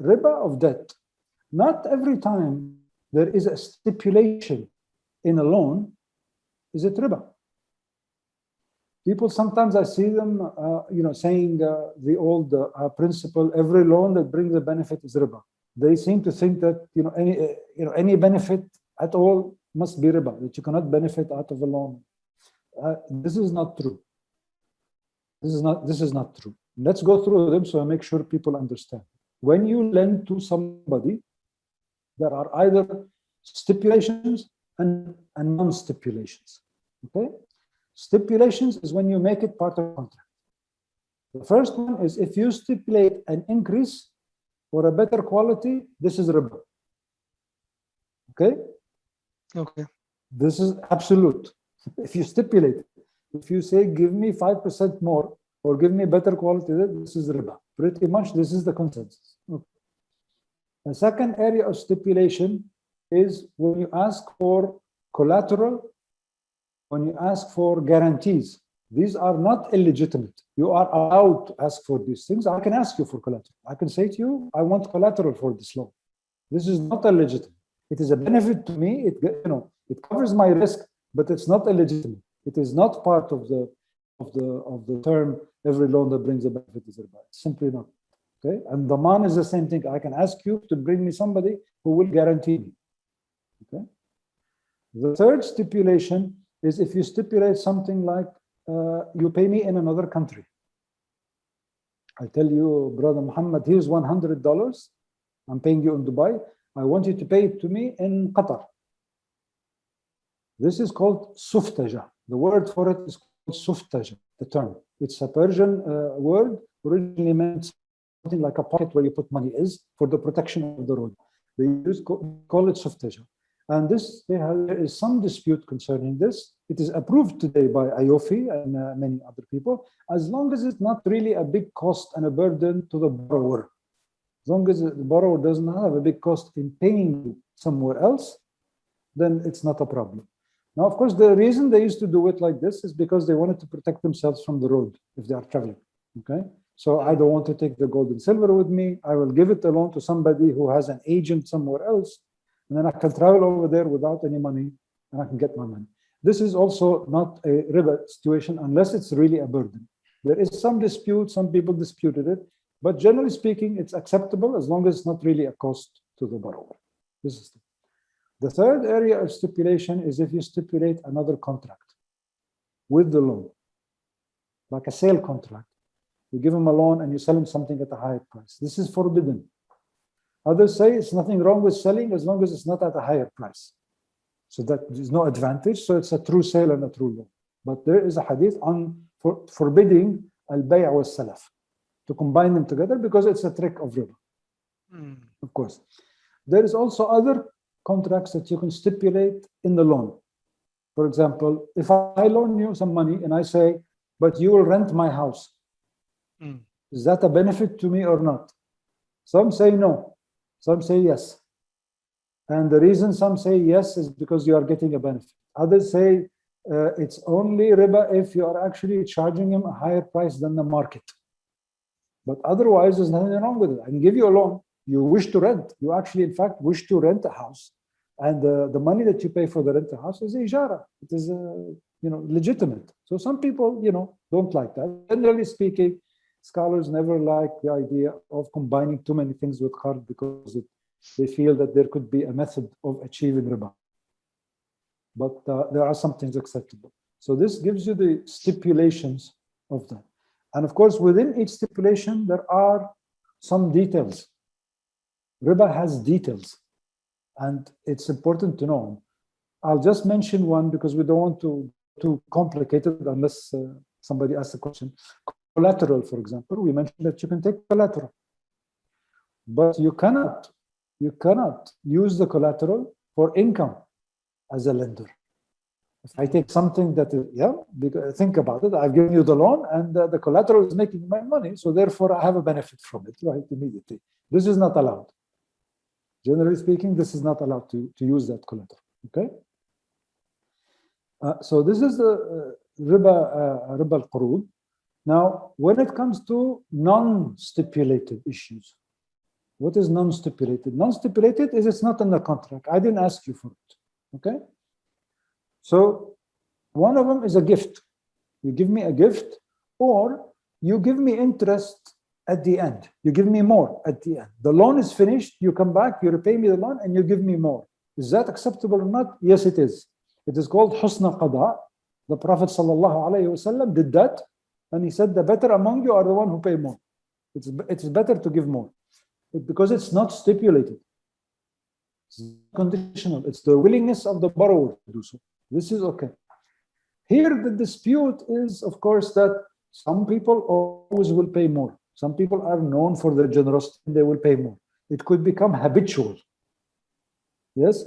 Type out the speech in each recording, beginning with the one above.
riba of debt. Not every time there is a stipulation in a loan, is it riba? People sometimes I see them, saying the old principle: every loan that brings a benefit is riba. They seem to think that any benefit at all must be riba, that you cannot benefit out of a loan. This is not true. This is not true. Let's go through them so I make sure people understand. When you lend to somebody, there are either stipulations and non-stipulations. Okay? Stipulations is when you make it part of the contract. The first one is if you stipulate an increase for a better quality, this is riba. Okay? Okay. This is absolute. If you stipulate, if you say give me 5% more or give me better quality, this is riba. Pretty much this is the consensus. Okay. The second area of stipulation is when you ask for collateral, when you ask for guarantees. These are not illegitimate. You are allowed to ask for these things. I can ask you for collateral. I can say to you, I want collateral for this loan. This is not illegitimate. It is a benefit to me. It covers my risk, but it's not illegitimate. It is not part of the term. Every loan that brings a benefit is riba. It's simply not. Okay, and daman is the same thing. I can ask you to bring me somebody who will guarantee me. Okay. The third stipulation is if you stipulate something like you pay me in another country. I tell you, brother Muhammad, here's $100. I'm paying you in Dubai. I want you to pay it to me in Qatar. This is called suftaja. The word for it is called suftaja, the term. It's a Persian word, originally meant something like a pocket where you put money is for the protection of the road. They call it suftaja. And there is some dispute concerning this. It is approved today by IOFI and many other people, as long as it's not really a big cost and a burden to the borrower. As long as the borrower does not have a big cost in paying somewhere else, then it's not a problem. Now, of course, the reason they used to do it like this is because they wanted to protect themselves from the road if they are traveling. Okay, so I don't want to take the gold and silver with me. I will give it a loan to somebody who has an agent somewhere else, and then I can travel over there without any money, and I can get my money. This is also not a riba situation unless it's really a burden. There is some dispute, some people disputed it, but generally speaking, it's acceptable as long as it's not really a cost to the borrower. This is the third area of stipulation is if you stipulate another contract with the loan, like a sale contract. You give him a loan and you sell him something at a higher price. This is forbidden. Others say it's nothing wrong with selling as long as it's not at a higher price. So that there's no advantage. So it's a true sale and a true loan. But there is a hadith on forbidding al-bay' wa salaf, to combine them together because it's a trick of riba. Of course. There is also other contracts that you can stipulate in the loan. For example, if I loan you some money and I say, but you will rent my house. Is that a benefit to me or not? Some say no. Some say yes. And the reason some say yes is because you are getting a benefit. Others say it's only riba if you are actually charging him a higher price than the market. But otherwise, there's nothing wrong with it. I can give you a loan. You wish to rent. You actually, in fact, wish to rent a house. And the money that you pay for the rent a house is ijara. It is legitimate. So some people, don't like that. Generally speaking, scholars never like the idea of combining too many things with qard because they feel that there could be a method of achieving riba. But there are some things acceptable. So this gives you the stipulations of that. And of course, within each stipulation, there are some details. Riba has details, and it's important to know. I'll just mention one because we don't want to complicate it unless somebody asks a question. Collateral, for example, we mentioned that you can take collateral, but you cannot use the collateral for income as a lender. If I take something that is, think about it, I've given you the loan and the collateral is making my money, so therefore I have a benefit from it, right, immediately. This is not allowed. Generally speaking, this is not allowed to use that collateral, okay? So this is the riba al-qurud. Now, when it comes to non-stipulated issues, What is non-stipulated? Non-stipulated is it's not in the contract. I didn't ask you for it. Okay? So one of them is a gift. You give me a gift, or you give me interest at the end. You give me more at the end. The loan is finished, you come back, you repay me the loan, and you give me more. Is that acceptable or not? Yes, it is. It is called husna qada. The Prophet ﷺ did that, and he said, the better among you are the one who pay more. It's better to give more. Because it's not stipulated. It's conditional. It's the willingness of the borrower to do so. This is okay. Here the dispute is, of course, that some people always will pay more. Some people are known for their generosity and they will pay more. It could become habitual. Yes?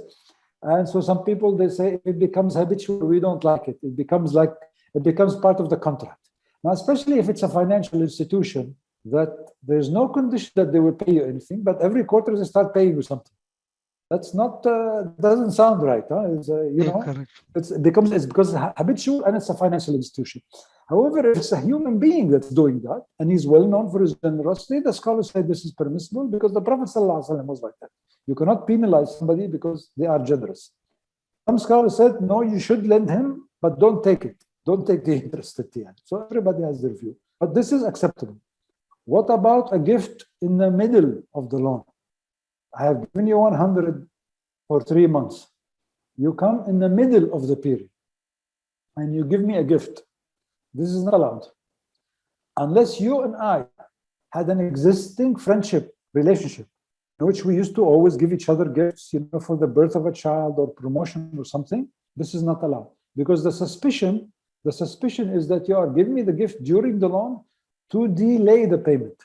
And so some people, they say, if it becomes habitual, we don't like it. It becomes part of the contract. Now, especially if it's a financial institution, that there's no condition that they will pay you anything, but every quarter they start paying you something. That's not, doesn't sound right. Huh? Correct. It's because it's habitual and it's a financial institution. However, if it's a human being that's doing that, and he's well known for his generosity, the scholars say this is permissible because the Prophet ﷺ was like that. You cannot penalize somebody because they are generous. Some scholars said, no, you should lend him, but don't take it. Don't take the interest at the end. So everybody has their view. But this is acceptable. What about a gift in the middle of the loan? I have given you 100 for 3 months. You come in the middle of the period and you give me a gift. This is not allowed. Unless you and I had an existing friendship relationship in which we used to always give each other gifts, for the birth of a child or promotion or something, this is not allowed. Because the suspicion is that you are giving me the gift during the loan to delay the payment.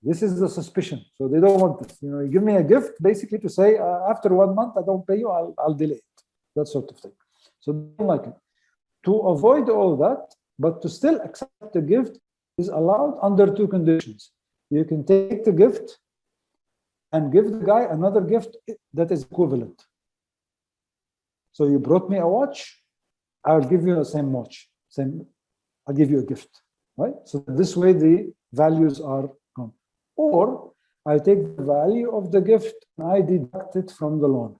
This is the suspicion. So they don't want this. You give me a gift basically to say, after 1 month, I don't pay you, I'll delay it. That sort of thing. So they don't like it. To avoid all that, but to still accept the gift is allowed under 2 conditions. You can take the gift and give the guy another gift that is equivalent. So you brought me a watch, I'll give you the same watch. I'll give you a gift, right? So this way the values are gone. Or I take the value of the gift and I deduct it from the loan.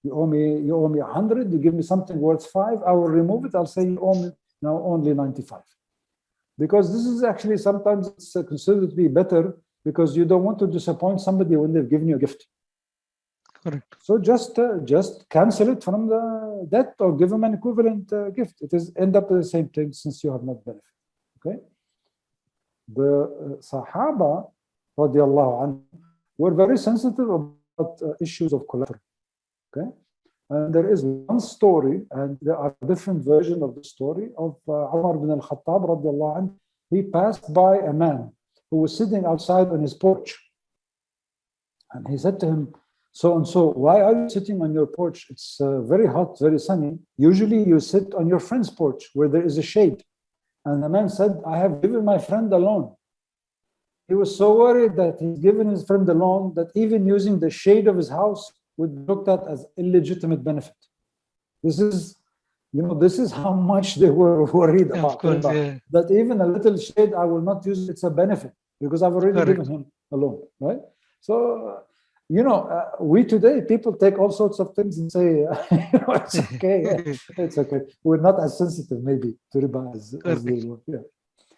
You owe me 100, you give me something worth 5, I will remove it, I'll say you owe me now only 95. Because this is actually sometimes it's considered to be better because you don't want to disappoint somebody when they've given you a gift. Correct. So just cancel it from the debt or give them an equivalent gift. It is end up the same thing since you have not benefited. Okay. The Sahaba radiallahu anhu were very sensitive about issues of collateral. Okay. And there is one story, and there are different versions of the story of Umar bin al-Khattab radiallahu anhu. He passed by a man who was sitting outside on his porch. And he said to him, so and so, why are you sitting on your porch? It's very hot, very sunny. Usually you sit on your friend's porch where there is a shade. And the man said, I have given my friend a loan. He was so worried that he's given his friend a loan that even using the shade of his house would be looked at as illegitimate benefit. This is, this is how much they were worried about. Of course, yeah. That even a little shade, I will not use, it's a benefit because I've already given him a loan, right? So, we today, people take all sorts of things and say, it's okay, it's okay. We're not as sensitive maybe to riba as they were. Yeah.